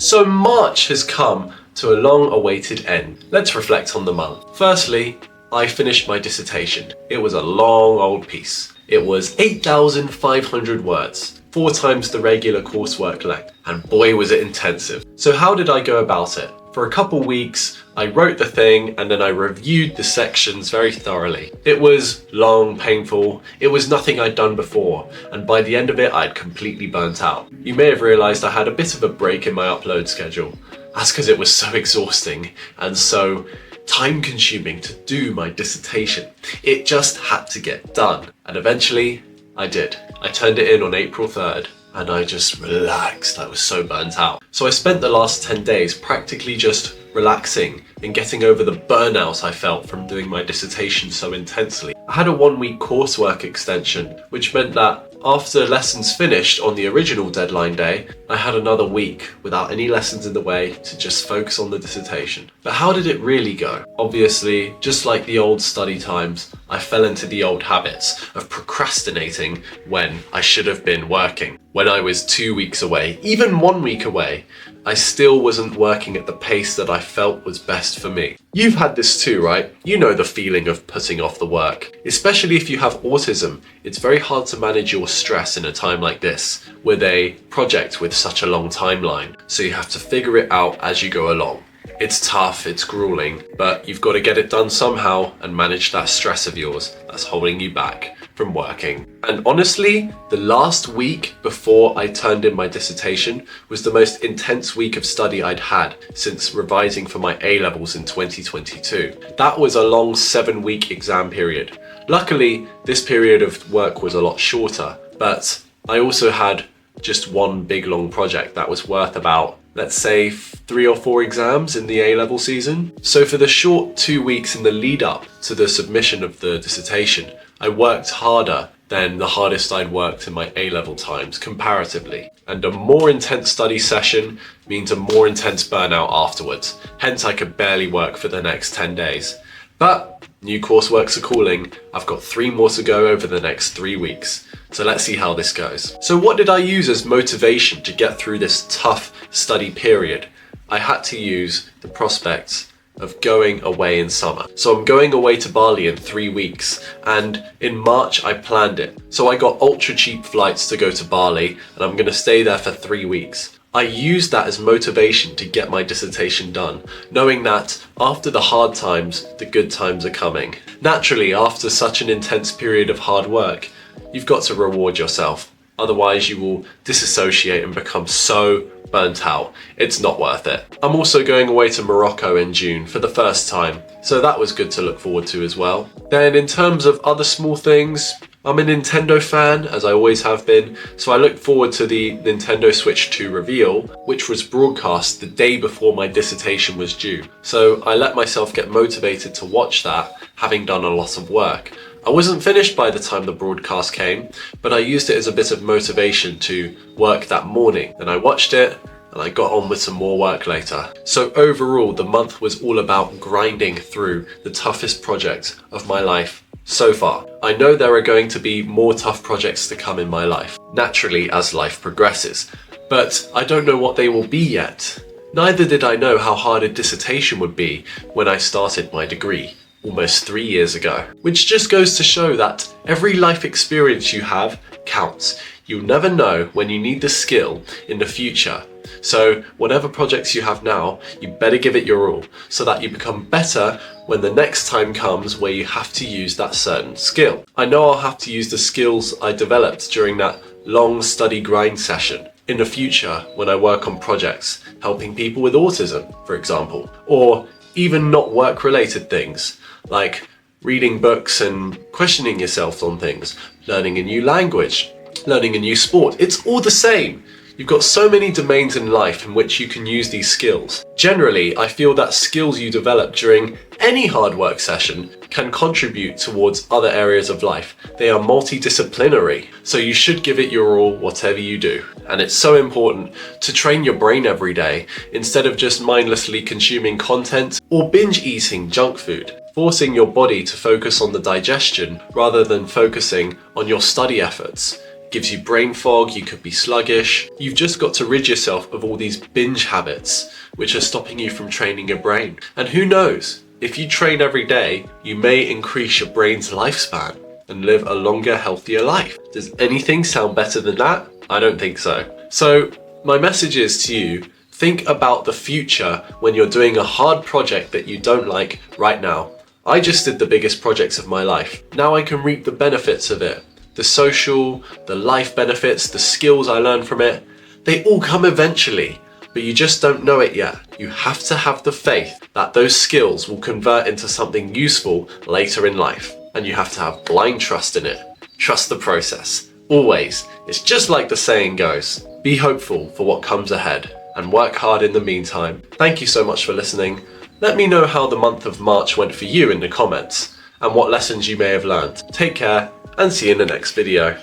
So March has come to a long-awaited end. Let's reflect on the month. Firstly, I finished my dissertation. It was a long old piece. It was 8,500 words, 4 times the regular coursework length, and boy was it intensive. So how did I go about it? For a couple weeks, I wrote the thing and then I reviewed the sections very thoroughly. It was long, painful, it was nothing I'd done before, and by the end of it, I'd completely burnt out. You may have realised I had a bit of a break in my upload schedule. That's because it was so exhausting and so time-consuming to do my dissertation. It just had to get done. And eventually, I did. I turned it in on April 3rd. And I just relaxed. I was so burnt out. So I spent the last 10 days practically just relaxing and getting over the burnout I felt from doing my dissertation so intensely. I had a 1-week coursework extension, which meant that after lessons finished on the original deadline day, I had another week without any lessons in the way to just focus on the dissertation. But how did it really go? Obviously, just like the old study times, I fell into the old habits of procrastinating when I should have been working. When I was 2 weeks away, even 1 week away, I still wasn't working at the pace that I felt was best for me. You've had this too, right? You know the feeling of putting off the work. Especially if you have autism, it's very hard to manage your stress in a time like this, with a project with such a long timeline. So you have to figure it out as you go along. It's tough, it's grueling, but you've got to get it done somehow and manage that stress of yours that's holding you back from working. And honestly, the last week before I turned in my dissertation was the most intense week of study I'd had since revising for my A-levels in 2022. That was a long 7-week exam period. Luckily, this period of work was a lot shorter, but I also had just one big long project that was worth about, let's say, 3 or 4 exams in the A-level season. So for the short 2 weeks in the lead up to the submission of the dissertation, I worked harder than the hardest I'd worked in my A-level times comparatively. And a more intense study session means a more intense burnout afterwards. Hence I could barely work for the next 10 days. But new courseworks are calling. I've got 3 more to go over the next 3 weeks. So let's see how this goes. So what did I use as motivation to get through this tough study period? I had to use the prospects of going away in summer. So I'm going away to Bali in 3 weeks, and in March I planned it. So I got ultra cheap flights to go to Bali, and I'm gonna stay there for 3 weeks. I used that as motivation to get my dissertation done, knowing that after the hard times, the good times are coming. Naturally, after such an intense period of hard work, you've got to reward yourself. Otherwise you will disassociate and become so burnt out. It's not worth it. I'm also going away to Morocco in June for the first time, so that was good to look forward to as well. Then in terms of other small things, I'm a Nintendo fan, as I always have been, so I look forward to the Nintendo Switch 2 reveal, which was broadcast the day before my dissertation was due. So I let myself get motivated to watch that, having done a lot of work. I wasn't finished by the time the broadcast came, but I used it as a bit of motivation to work that morning. Then I watched it, and I got on with some more work later. So overall, the month was all about grinding through the toughest project of my life so far. I know there are going to be more tough projects to come in my life, naturally as life progresses, but I don't know what they will be yet. Neither did I know how hard a dissertation would be when I started my degree almost 3 years ago. Which just goes to show that every life experience you have counts. You'll never know when you need the skill in the future. So whatever projects you have now, you better give it your all so that you become better when the next time comes where you have to use that certain skill. I know I'll have to use the skills I developed during that long study grind session in the future when I work on projects helping people with autism, for example, or even not work-related things like reading books and questioning yourself on things, learning a new language, learning a new sport. It's all the same. You've got so many domains in life in which you can use these skills. Generally, I feel that skills you develop during any hard work session can contribute towards other areas of life. They are multidisciplinary, so you should give it your all whatever you do. And it's so important to train your brain every day instead of just mindlessly consuming content or binge eating junk food, forcing your body to focus on the digestion rather than focusing on your study efforts. gives you brain fog, you could be sluggish. You've just got to rid yourself of all these binge habits, which are stopping you from training your brain. And who knows, if you train every day, you may increase your brain's lifespan and live a longer, healthier life. Does anything sound better than that? I don't think so. So my message is to you, think about the future when you're doing a hard project that you don't like right now. I just did the biggest projects of my life. Now I can reap the benefits of it. The social, the life benefits, the skills I learned from it, they all come eventually, but you just don't know it yet. You have to have the faith that those skills will convert into something useful later in life. And you have to have blind trust in it. Trust the process. Always. It's just like the saying goes. Be hopeful for what comes ahead and work hard in the meantime. Thank you so much for listening. Let me know how the month of March went for you in the comments and what lessons you may have learned. Take care and see you in the next video.